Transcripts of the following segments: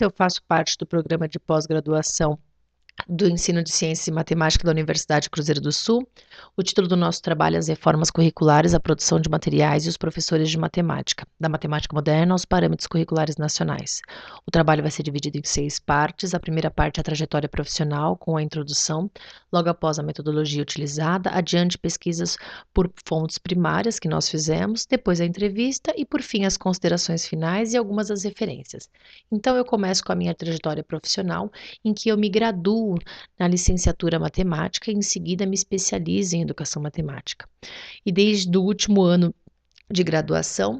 Eu faço parte do programa de pós-graduação do ensino de ciências e matemática da Universidade Cruzeiro do Sul. O título do nosso trabalho é As reformas curriculares, a produção de materiais e os professores de matemática, da matemática moderna aos parâmetros curriculares nacionais. O trabalho vai ser dividido em 6 partes. A primeira parte é a trajetória profissional, com a introdução, logo após a metodologia utilizada, adiante pesquisas por fontes primárias que nós fizemos, depois a entrevista e, por fim, as considerações finais e algumas das referências. Então, eu começo com a minha trajetória profissional, em que eu me graduo na licenciatura matemática e em seguida me especializo em educação matemática. E desde o último ano de graduação,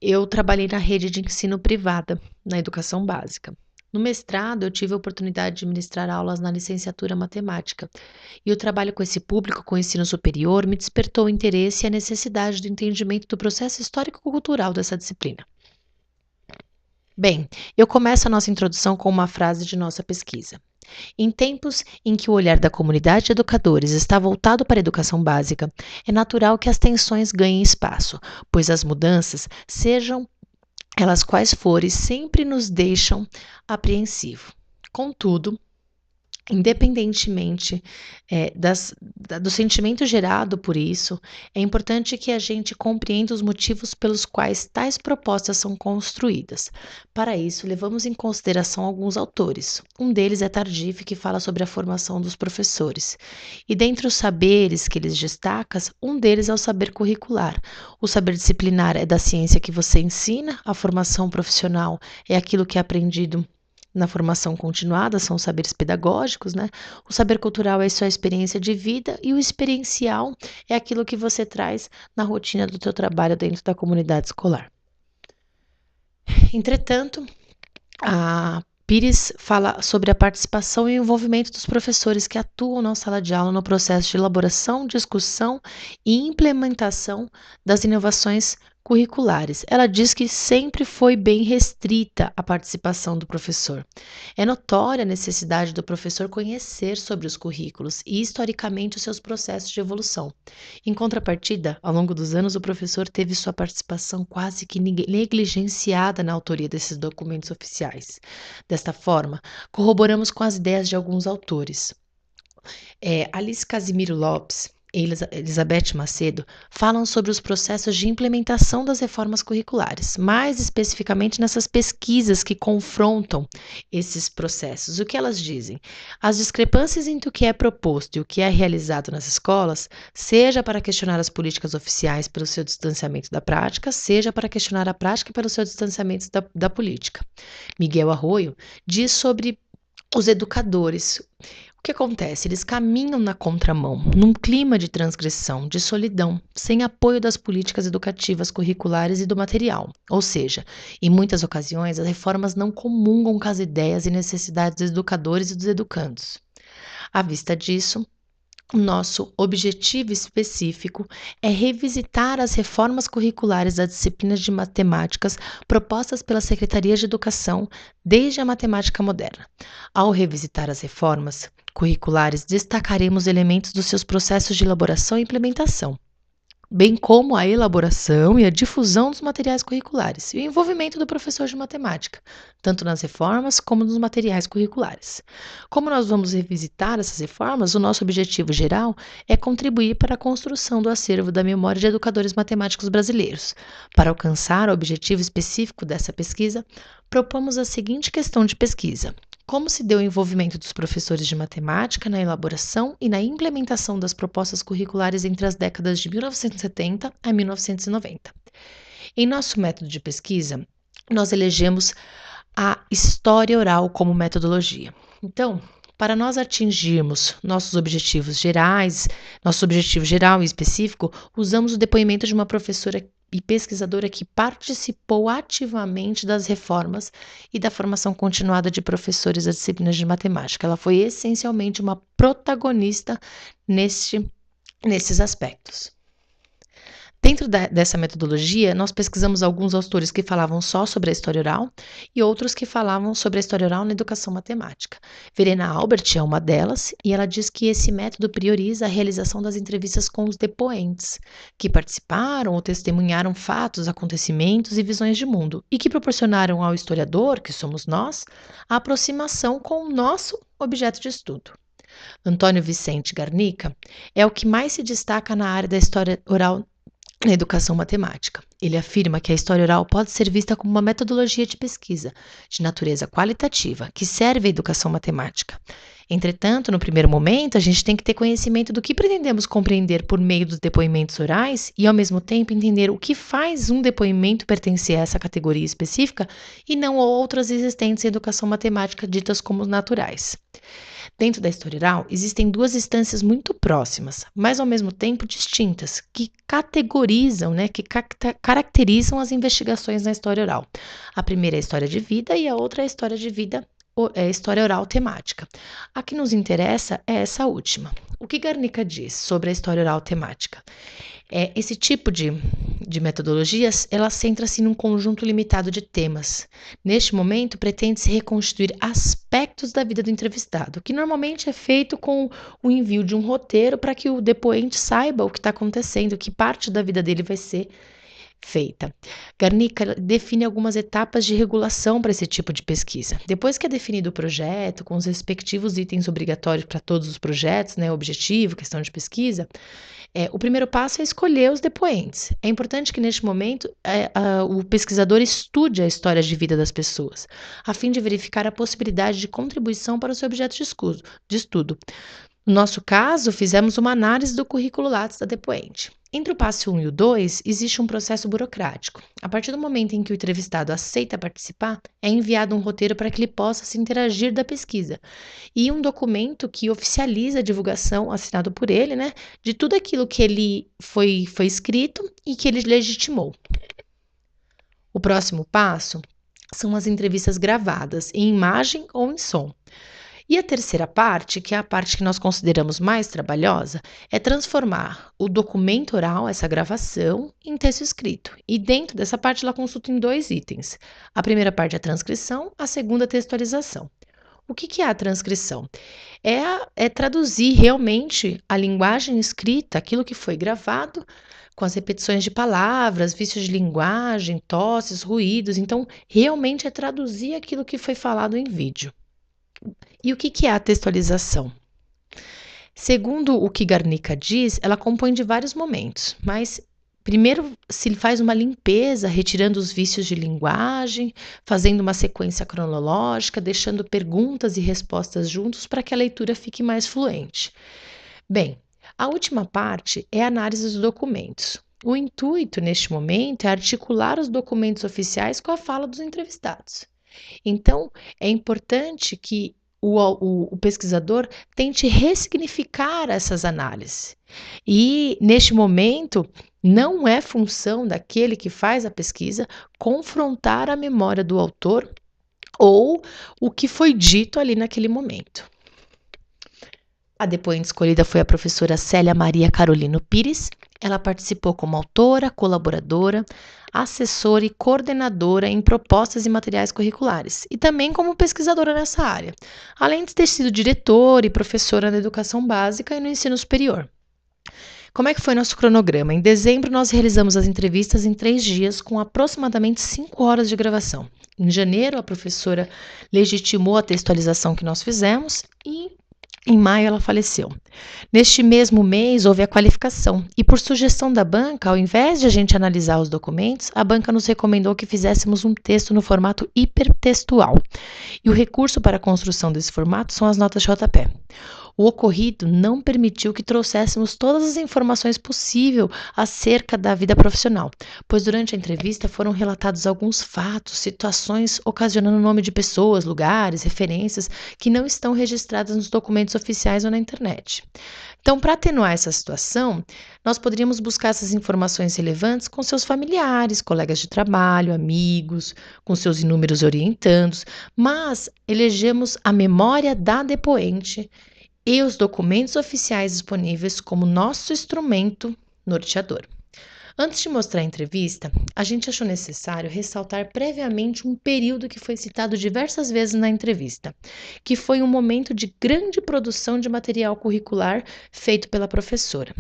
eu trabalhei na rede de ensino privada, na educação básica. No mestrado, eu tive a oportunidade de ministrar aulas na licenciatura matemática, e o trabalho com esse público, com o ensino superior, me despertou o interesse e a necessidade do entendimento do processo histórico-cultural dessa disciplina. Bem, eu começo a nossa introdução com uma frase de nossa pesquisa. Em tempos em que o olhar da comunidade de educadores está voltado para a educação básica, é natural que as tensões ganhem espaço, pois as mudanças, sejam elas quais forem, sempre nos deixam apreensivo. Contudo, independentemente do sentimento gerado por isso, é importante que a gente compreenda os motivos pelos quais tais propostas são construídas. Para isso, levamos em consideração alguns autores. Um deles é Tardif, que fala sobre a formação dos professores. E dentre os saberes que eles destacam, um deles é o saber curricular. O saber disciplinar é da ciência que você ensina, a formação profissional é aquilo que é aprendido na formação continuada, são os saberes pedagógicos, né? O saber cultural é a sua experiência de vida e o experiencial é aquilo que você traz na rotina do teu trabalho dentro da comunidade escolar. Entretanto, a Pires fala sobre a participação e o envolvimento dos professores que atuam na sala de aula no processo de elaboração, discussão e implementação das inovações curriculares. Ela diz que sempre foi bem restrita a participação do professor. É notória a necessidade do professor conhecer sobre os currículos e, historicamente, os seus processos de evolução. Em contrapartida, ao longo dos anos, o professor teve sua participação quase que negligenciada na autoria desses documentos oficiais. Desta forma, corroboramos com as ideias de alguns autores. Alice Casimiro Lopes e Elizabeth Macedo falam sobre os processos de implementação das reformas curriculares, mais especificamente nessas pesquisas que confrontam esses processos. O que elas dizem? As discrepâncias entre o que é proposto e o que é realizado nas escolas, seja para questionar as políticas oficiais pelo seu distanciamento da prática, seja para questionar a prática pelo seu distanciamento da política. Miguel Arroyo diz sobre os educadores. O que acontece? Eles caminham na contramão, num clima de transgressão, de solidão, sem apoio das políticas educativas curriculares e do material. Ou seja, em muitas ocasiões, as reformas não comungam com as ideias e necessidades dos educadores e dos educandos. À vista disso, o nosso objetivo específico é revisitar as reformas curriculares das disciplinas de matemáticas propostas pela Secretaria de Educação desde a matemática moderna. Ao revisitar as reformas curriculares, destacaremos elementos dos seus processos de elaboração e implementação, bem como a elaboração e a difusão dos materiais curriculares e o envolvimento do professor de matemática, tanto nas reformas como nos materiais curriculares. Como nós vamos revisitar essas reformas, o nosso objetivo geral é contribuir para a construção do acervo da memória de educadores matemáticos brasileiros. Para alcançar o objetivo específico dessa pesquisa, propomos a seguinte questão de pesquisa: como se deu o envolvimento dos professores de matemática na elaboração e na implementação das propostas curriculares entre as décadas de 1970 a 1990. Em nosso método de pesquisa, nós elegemos a história oral como metodologia. Então, para nós atingirmos nosso objetivo geral e específico, usamos o depoimento de uma professora e pesquisadora que participou ativamente das reformas e da formação continuada de professores das disciplinas de matemática. Ela foi essencialmente uma protagonista nesses aspectos. Dentro dessa metodologia, nós pesquisamos alguns autores que falavam só sobre a história oral e outros que falavam sobre a história oral na educação matemática. Verena Albert é uma delas e ela diz que esse método prioriza a realização das entrevistas com os depoentes, que participaram ou testemunharam fatos, acontecimentos e visões de mundo, e que proporcionaram ao historiador, que somos nós, a aproximação com o nosso objeto de estudo. Antônio Vicente Garnica é o que mais se destaca na área da história oral na educação matemática. Ele afirma que a história oral pode ser vista como uma metodologia de pesquisa de natureza qualitativa que serve à educação matemática. Entretanto, no primeiro momento, a gente tem que ter conhecimento do que pretendemos compreender por meio dos depoimentos orais e, ao mesmo tempo, entender o que faz um depoimento pertencer a essa categoria específica e não a outras existentes em educação matemática ditas como naturais. Dentro da história oral, existem duas instâncias muito próximas, mas ao mesmo tempo distintas, que categorizam, que caracterizam as investigações na história oral. A primeira é a história de vida e a outra é a história de vida, é a história oral temática. A que nos interessa é essa última. O que Garnica diz sobre a história oral temática? Esse tipo de metodologias, ela centra-se num conjunto limitado de temas. Neste momento, pretende-se reconstruir aspectos da vida do entrevistado, que normalmente é feito com o envio de um roteiro para que o depoente saiba o que está acontecendo, que parte da vida dele vai ser feita. Garnica define algumas etapas de regulação para esse tipo de pesquisa. Depois que é definido o projeto, com os respectivos itens obrigatórios para todos os projetos, objetivo, questão de pesquisa, o primeiro passo é escolher os depoentes. É importante que, neste momento, o pesquisador estude a história de vida das pessoas, a fim de verificar a possibilidade de contribuição para o seu objeto de estudo. No nosso caso, fizemos uma análise do currículo Lattes da depoente. Entre o passo 1 e o 2, existe um processo burocrático. A partir do momento em que o entrevistado aceita participar, é enviado um roteiro para que ele possa se interagir da pesquisa e um documento que oficializa a divulgação, assinado por ele, de tudo aquilo que ele foi escrito e que ele legitimou. O próximo passo são as entrevistas gravadas, em imagem ou em som. E a terceira parte, que é a parte que nós consideramos mais trabalhosa, é transformar o documento oral, essa gravação, em texto escrito. E dentro dessa parte ela consulta em 2 itens. A primeira parte é a transcrição, a segunda a textualização. O que é a transcrição? É traduzir realmente a linguagem escrita, aquilo que foi gravado, com as repetições de palavras, vícios de linguagem, tosses, ruídos. Então, realmente é traduzir aquilo que foi falado em vídeo. E o que é a textualização? Segundo o que Garnica diz, ela compõe de vários momentos, mas primeiro se faz uma limpeza, retirando os vícios de linguagem, fazendo uma sequência cronológica, deixando perguntas e respostas juntos para que a leitura fique mais fluente. Bem, a última parte é a análise dos documentos. O intuito, neste momento, é articular os documentos oficiais com a fala dos entrevistados. Então, é importante que o pesquisador tente ressignificar essas análises. E, neste momento, não é função daquele que faz a pesquisa confrontar a memória do autor ou o que foi dito ali naquele momento. A depoente escolhida foi a professora Célia Maria Carolino Pires. Ela participou como autora, colaboradora, assessora e coordenadora em propostas e materiais curriculares, e também como pesquisadora nessa área, além de ter sido diretora e professora na educação básica e no ensino superior. Como é que foi nosso cronograma? Em dezembro, nós realizamos as entrevistas em 3 dias, com aproximadamente 5 horas de gravação. Em janeiro, a professora legitimou a textualização que nós fizemos e em maio, ela faleceu. Neste mesmo mês, houve a qualificação e, por sugestão da banca, ao invés de a gente analisar os documentos, a banca nos recomendou que fizéssemos um texto no formato hipertextual. E o recurso para a construção desse formato são as notas de rodapé. O ocorrido não permitiu que trouxéssemos todas as informações possíveis acerca da vida profissional, pois durante a entrevista foram relatados alguns fatos, situações ocasionando o nome de pessoas, lugares, referências que não estão registradas nos documentos oficiais ou na internet. Então, para atenuar essa situação, nós poderíamos buscar essas informações relevantes com seus familiares, colegas de trabalho, amigos, com seus inúmeros orientandos, mas elegemos a memória da depoente e os documentos oficiais disponíveis como nosso instrumento norteador. Antes de mostrar a entrevista, a gente achou necessário ressaltar previamente um período que foi citado diversas vezes na entrevista, que foi um momento de grande produção de material curricular feito pela professora.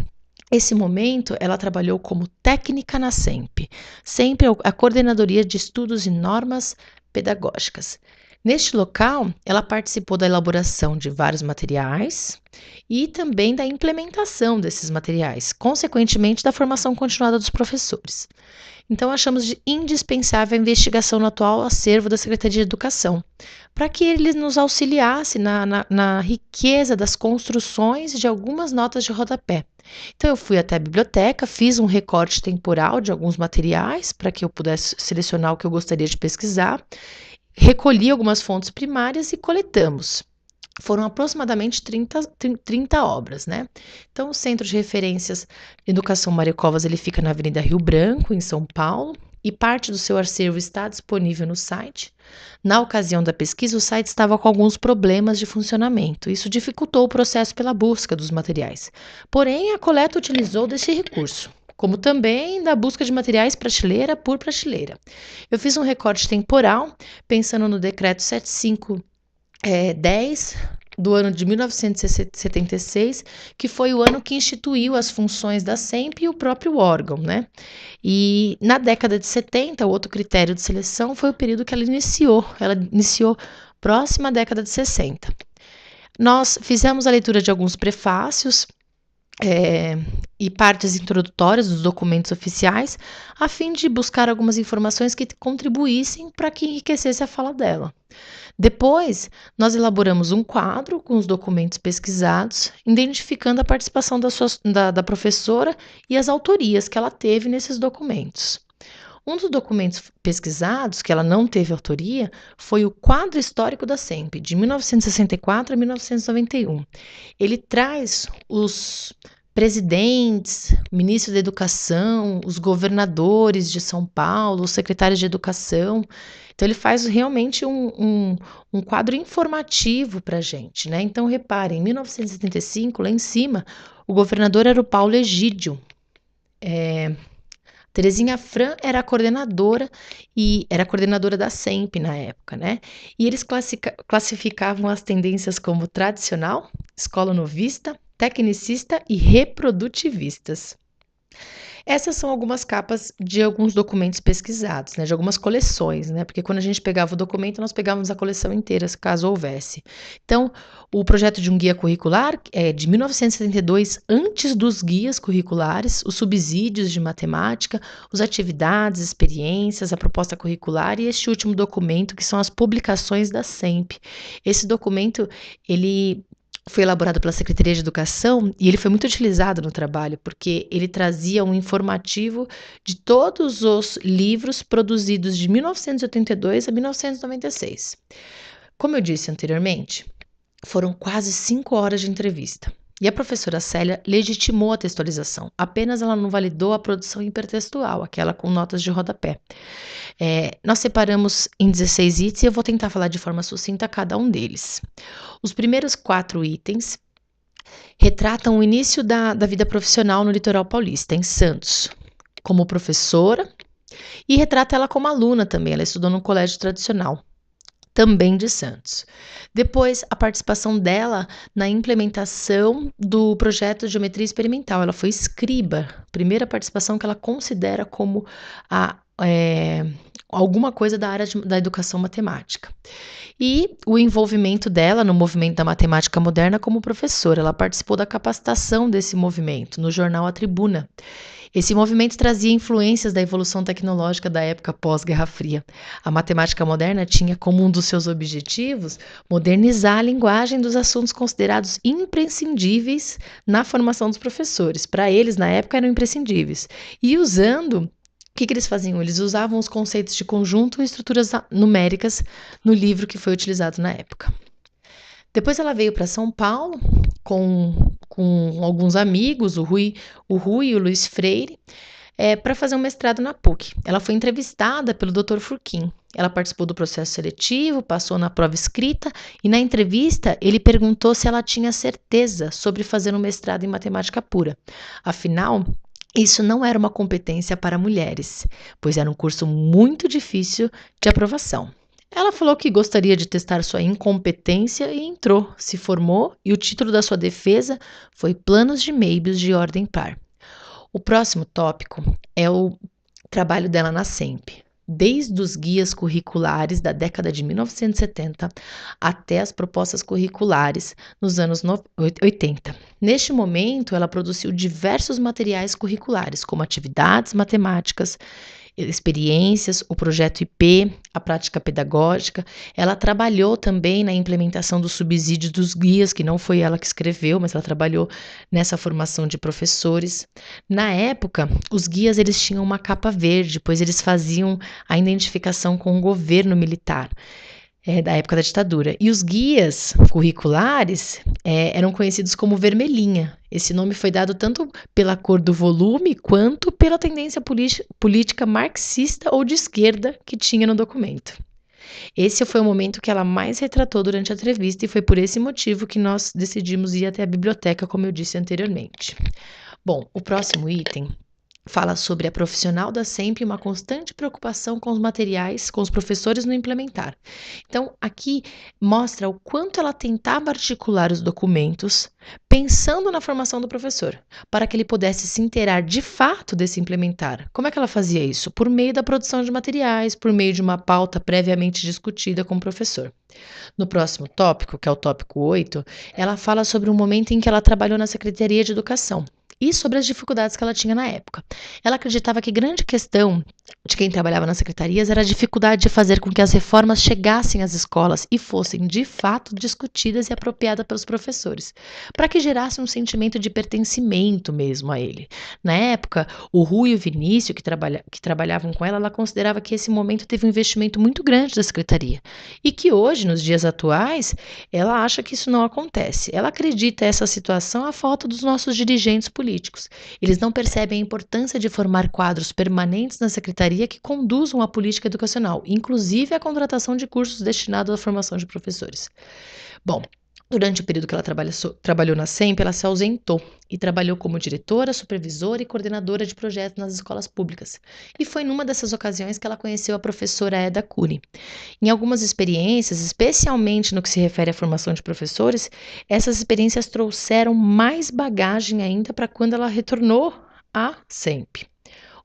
Esse momento, ela trabalhou como técnica na SEMP, sempre a Coordenadoria de Estudos e Normas Pedagógicas. Neste local, ela participou da elaboração de vários materiais e também da implementação desses materiais, consequentemente da formação continuada dos professores. Então, achamos indispensável a investigação no atual acervo da Secretaria de Educação, para que ele nos auxiliasse na riqueza das construções de algumas notas de rodapé. Então, eu fui até a biblioteca, fiz um recorte temporal de alguns materiais, para que eu pudesse selecionar o que eu gostaria de pesquisar, recolhi algumas fontes primárias e coletamos. Foram aproximadamente 30 obras, né? Então, o Centro de Referências Educação Mário Covas, ele fica na Avenida Rio Branco, em São Paulo, e parte do seu acervo está disponível no site. Na ocasião da pesquisa, o site estava com alguns problemas de funcionamento. Isso dificultou o processo pela busca dos materiais. Porém, a coleta utilizou desse recurso, como também da busca de materiais prateleira por prateleira. Eu fiz um recorte temporal, pensando no decreto 7510 do ano de 1976, que foi o ano que instituiu as funções da SEMP e o próprio órgão, né? E na década de 70, o outro critério de seleção foi o período que ela iniciou. Ela iniciou próxima à década de 60. Nós fizemos a leitura de alguns prefácios e partes introdutórias dos documentos oficiais, a fim de buscar algumas informações que contribuíssem para que enriquecesse a fala dela. Depois, nós elaboramos um quadro com os documentos pesquisados, identificando a participação da professora e as autorias que ela teve nesses documentos. Um dos documentos pesquisados, que ela não teve autoria, foi o Quadro Histórico da SEMP, de 1964 a 1991. Ele traz os presidentes, ministros da Educação, os governadores de São Paulo, os secretários de Educação. Então, ele faz realmente um quadro informativo para a gente, né? Então, reparem, em 1975, lá em cima, o governador era o Paulo Egídio. Terezinha Fran era a coordenadora e era a coordenadora da SEMP na época, né? E eles classificavam as tendências como tradicional, escola novista, tecnicista e reprodutivistas. Essas são algumas capas de alguns documentos pesquisados, né, de algumas coleções, né, porque quando a gente pegava o documento, nós pegávamos a coleção inteira, caso houvesse. Então, o projeto de um guia curricular é de 1972, antes dos guias curriculares, os subsídios de matemática, as atividades, experiências, a proposta curricular e este último documento, que são as publicações da SEMP. Esse documento, ele foi elaborado pela Secretaria de Educação e ele foi muito utilizado no trabalho, porque ele trazia um informativo de todos os livros produzidos de 1982 a 1996. Como eu disse anteriormente, foram quase 5 horas de entrevista. E a professora Célia legitimou a textualização, apenas ela não validou a produção hipertextual, aquela com notas de rodapé. Nós separamos em 16 itens e eu vou tentar falar de forma sucinta cada um deles. Os primeiros 4 itens retratam o início da vida profissional no litoral paulista, em Santos, como professora, e retrata ela como aluna também, ela estudou num colégio tradicional, também de Santos. Depois, a participação dela na implementação do projeto de Geometria Experimental. Ela foi escriba, primeira participação que ela considera como alguma coisa da área da educação matemática. E o envolvimento dela no movimento da matemática moderna como professora. Ela participou da capacitação desse movimento no jornal A Tribuna. Esse movimento trazia influências da evolução tecnológica da época pós-Guerra Fria. A matemática moderna tinha como um dos seus objetivos modernizar a linguagem dos assuntos considerados imprescindíveis na formação dos professores. Para eles, na época, eram imprescindíveis. E o que eles faziam? Eles usavam os conceitos de conjunto e estruturas numéricas no livro que foi utilizado na época. Depois ela veio para São Paulo com alguns amigos, o Rui e o Luiz Freire, para fazer um mestrado na PUC. Ela foi entrevistada pelo Dr. Furquim. Ela participou do processo seletivo, passou na prova escrita e na entrevista ele perguntou se ela tinha certeza sobre fazer um mestrado em matemática pura. Afinal, Isso não era uma competência para mulheres, pois era um curso muito difícil de aprovação. Ela falou que gostaria de testar sua incompetência e entrou, se formou e o título da sua defesa foi Planos de Möbius de Ordem Par. O próximo tópico é o trabalho dela na SEMP. Desde os guias curriculares da década de 1970 até as propostas curriculares nos anos 80. Neste momento, ela produziu diversos materiais curriculares, como atividades matemáticas, experiências, o projeto IP, a prática pedagógica. Ela trabalhou também na implementação do subsídio dos guias, que não foi ela que escreveu, mas ela trabalhou nessa formação de professores. Na época, os guias eles tinham uma capa verde, pois eles faziam a identificação com o governo militar. Da época da ditadura. E os guias curriculares eram conhecidos como vermelhinha. Esse nome foi dado tanto pela cor do volume quanto pela tendência política marxista ou de esquerda que tinha no documento. Esse foi o momento que ela mais retratou durante a entrevista e foi por esse motivo que nós decidimos ir até a biblioteca, como eu disse anteriormente. Bom, o próximo item fala sobre a profissional da SEMP e uma constante preocupação com os materiais, com os professores no implementar. Então, aqui mostra o quanto ela tentava articular os documentos, pensando na formação do professor, para que ele pudesse se inteirar de fato desse implementar. Como é que ela fazia isso? Por meio da produção de materiais, por meio de uma pauta previamente discutida com o professor. No próximo tópico, que é o tópico 8, ela fala sobre o momento em que ela trabalhou na Secretaria de Educação e sobre as dificuldades que ela tinha na época. Ela acreditava que grande questão de quem trabalhava nas secretarias era a dificuldade de fazer com que as reformas chegassem às escolas e fossem, de fato, discutidas e apropriadas pelos professores, para que gerasse um sentimento de pertencimento mesmo a ele. Na época, o Rui e o Vinícius, que trabalhavam com ela, ela considerava que esse momento teve um investimento muito grande da secretaria e que hoje, nos dias atuais, ela acha que isso não acontece. Ela acredita essa situação à falta dos nossos dirigentes políticos. Eles não percebem a importância de formar quadros permanentes na secretaria que conduzam a política educacional, inclusive a contratação de cursos destinados à formação de professores. Bom, durante o período que ela trabalhou na SEMP, ela se ausentou e trabalhou como diretora, supervisora e coordenadora de projetos nas escolas públicas. E foi numa dessas ocasiões que ela conheceu a professora Eda Cury. Em algumas experiências, especialmente no que se refere à formação de professores, essas experiências trouxeram mais bagagem ainda para quando ela retornou à SEMP.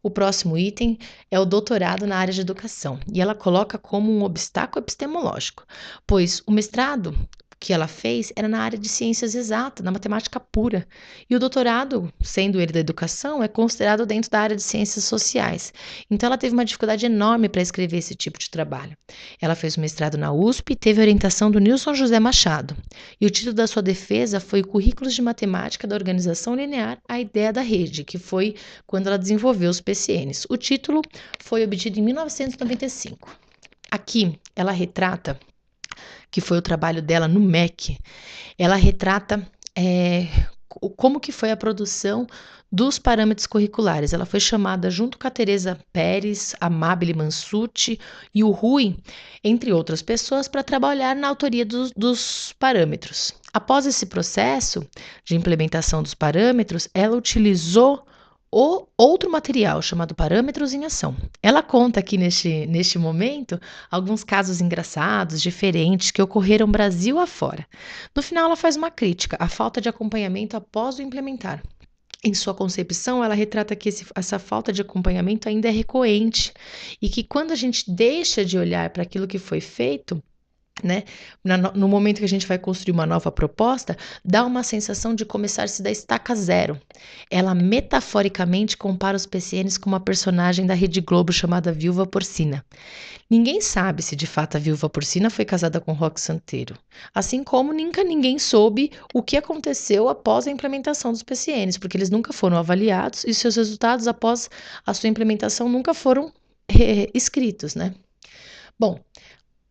O próximo item é o doutorado na área de educação, e ela coloca como um obstáculo epistemológico, pois o mestrado que ela fez era na área de ciências exatas, na matemática pura. E o doutorado, sendo ele da educação, é considerado dentro da área de ciências sociais. Então ela teve uma dificuldade enorme para escrever esse tipo de trabalho. Ela fez o mestrado na USP e teve a orientação do Nilson José Machado. E o título da sua defesa foi Currículos de Matemática da Organização Linear, a Ideia da Rede, que foi quando ela desenvolveu os PCNs. O título foi obtido em 1995. Aqui ela retrata que foi o trabalho dela no MEC, ela retrata como que foi a produção dos parâmetros curriculares. Ela foi chamada junto com a Teresa Pérez, a Mabile Mansucci e o Rui, entre outras pessoas, para trabalhar na autoria dos parâmetros. Após esse processo de implementação dos parâmetros, ela utilizou outro material chamado Parâmetros em Ação. Ela conta aqui neste momento alguns casos engraçados, diferentes, que ocorreram Brasil afora. No final, ela faz uma crítica à falta de acompanhamento após o implementar. Em sua concepção, ela retrata que essa falta de acompanhamento ainda é recorrente e que quando a gente deixa de olhar para aquilo que foi feito, né? No momento que a gente vai construir uma nova proposta, dá uma sensação de começar-se da estaca zero. Ela metaforicamente compara os PCNs com uma personagem da Rede Globo chamada Viúva Porcina. Ninguém sabe se de fato a Viúva Porcina foi casada com Roque Santeiro, assim como nunca ninguém soube o que aconteceu após a implementação dos PCNs, porque eles nunca foram avaliados e seus resultados após a sua implementação nunca foram escritos, né? Bom,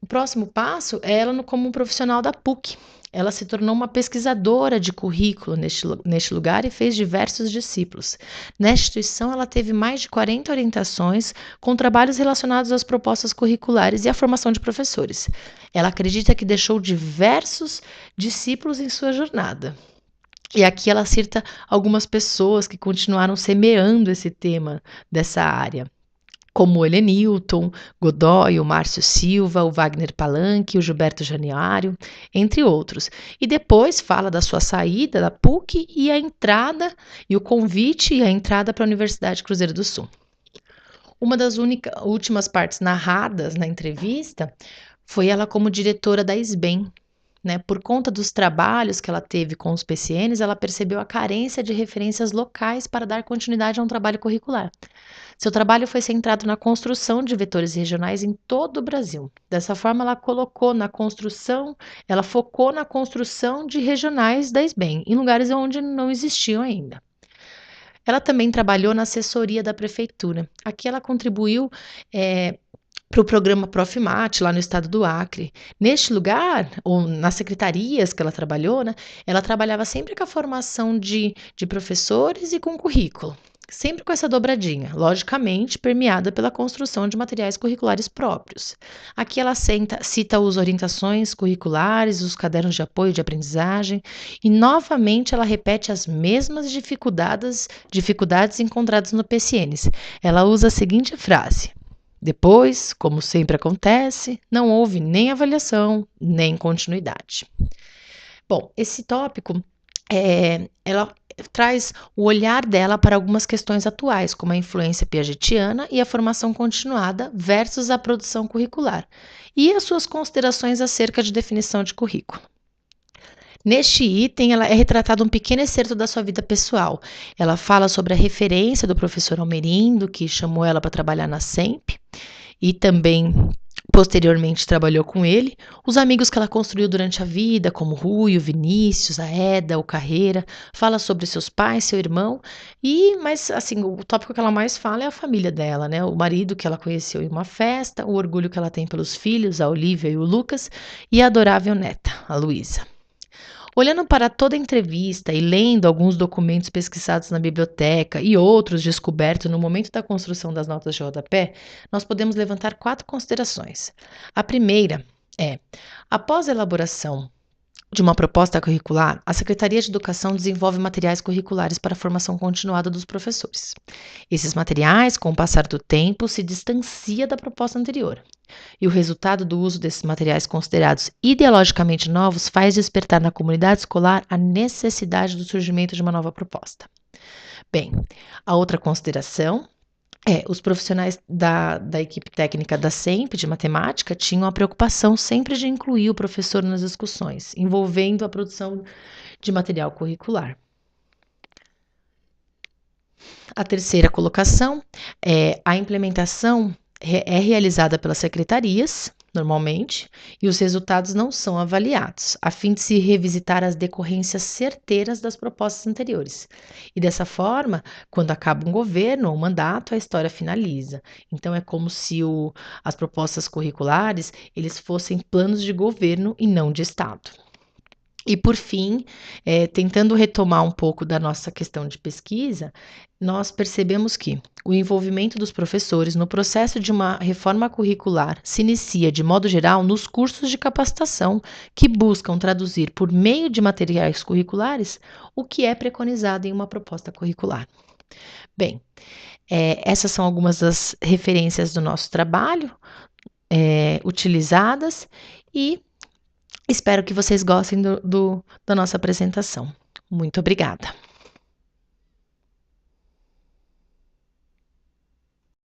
o próximo passo é ela como profissional da PUC. Ela se tornou uma pesquisadora de currículo neste lugar e fez diversos discípulos. Nesta instituição, ela teve mais de 40 orientações com trabalhos relacionados às propostas curriculares e à formação de professores. Ela acredita que deixou diversos discípulos em sua jornada. E aqui ela cita algumas pessoas que continuaram semeando esse tema dessa área, como o Helenilton, Godoy, o Márcio Silva, o Wagner Palanque, o Gilberto Janiário, entre outros. E depois fala da sua saída da PUC e a entrada, e o convite e a entrada para a Universidade Cruzeiro do Sul. Uma das últimas partes narradas na entrevista foi ela como diretora da SBEM, né? Por conta dos trabalhos que ela teve com os PCNs, ela percebeu a carência de referências locais para dar continuidade a um trabalho curricular. Seu trabalho foi centrado na construção de vetores regionais em todo o Brasil. Dessa forma, ela focou na construção de regionais da SBEM, em lugares onde não existiam ainda. Ela também trabalhou na assessoria da prefeitura. Aqui ela contribuiu para o programa Profimate, lá no estado do Acre. Neste lugar, ou nas secretarias que ela trabalhou, né, ela trabalhava sempre com a formação de professores e com currículo. Sempre com essa dobradinha, logicamente permeada pela construção de materiais curriculares próprios. Aqui ela cita as orientações curriculares, os cadernos de apoio de aprendizagem, e novamente ela repete as mesmas dificuldades encontradas no PCNs. Ela usa a seguinte frase: depois, como sempre acontece, não houve nem avaliação, nem continuidade. Bom, esse tópico, ela traz o olhar dela para algumas questões atuais, como a influência piagetiana e a formação continuada versus a produção curricular, e as suas considerações acerca de definição de currículo. Neste item, ela é retratado um pequeno excerto da sua vida pessoal. Ela fala sobre a referência do professor Almerindo, que chamou ela para trabalhar na SEMP, e também posteriormente trabalhou com ele, os amigos que ela construiu durante a vida, como Rui, o Vinícius, a Eda, o Carreira, fala sobre seus pais, seu irmão, mas assim, o tópico que ela mais fala é a família dela, né? O marido que ela conheceu em uma festa, o orgulho que ela tem pelos filhos, a Olivia e o Lucas, e a adorável neta, a Luísa. Olhando para toda a entrevista e lendo alguns documentos pesquisados na biblioteca e outros descobertos no momento da construção das notas de rodapé, nós podemos levantar 4 considerações. A primeira é: após a elaboração de uma proposta curricular, a Secretaria de Educação desenvolve materiais curriculares para a formação continuada dos professores. Esses materiais, com o passar do tempo, se distancia da proposta anterior. E o resultado do uso desses materiais considerados ideologicamente novos faz despertar na comunidade escolar a necessidade do surgimento de uma nova proposta. Bem, a outra consideração os profissionais da equipe técnica da SEMP de matemática tinham a preocupação sempre de incluir o professor nas discussões, envolvendo a produção de material curricular. A terceira colocação é a implementação é realizada pelas secretarias, normalmente, e os resultados não são avaliados, a fim de se revisitar as decorrências certeiras das propostas anteriores. E dessa forma, quando acaba um governo ou um mandato, a história finaliza. Então, é como se as propostas curriculares eles fossem planos de governo e não de Estado. E, por fim, tentando retomar um pouco da nossa questão de pesquisa, nós percebemos que o envolvimento dos professores no processo de uma reforma curricular se inicia, de modo geral, nos cursos de capacitação que buscam traduzir, por meio de materiais curriculares, o que é preconizado em uma proposta curricular. Bem, essas são algumas das referências do nosso trabalho utilizadas e espero que vocês gostem da nossa apresentação. Muito obrigada.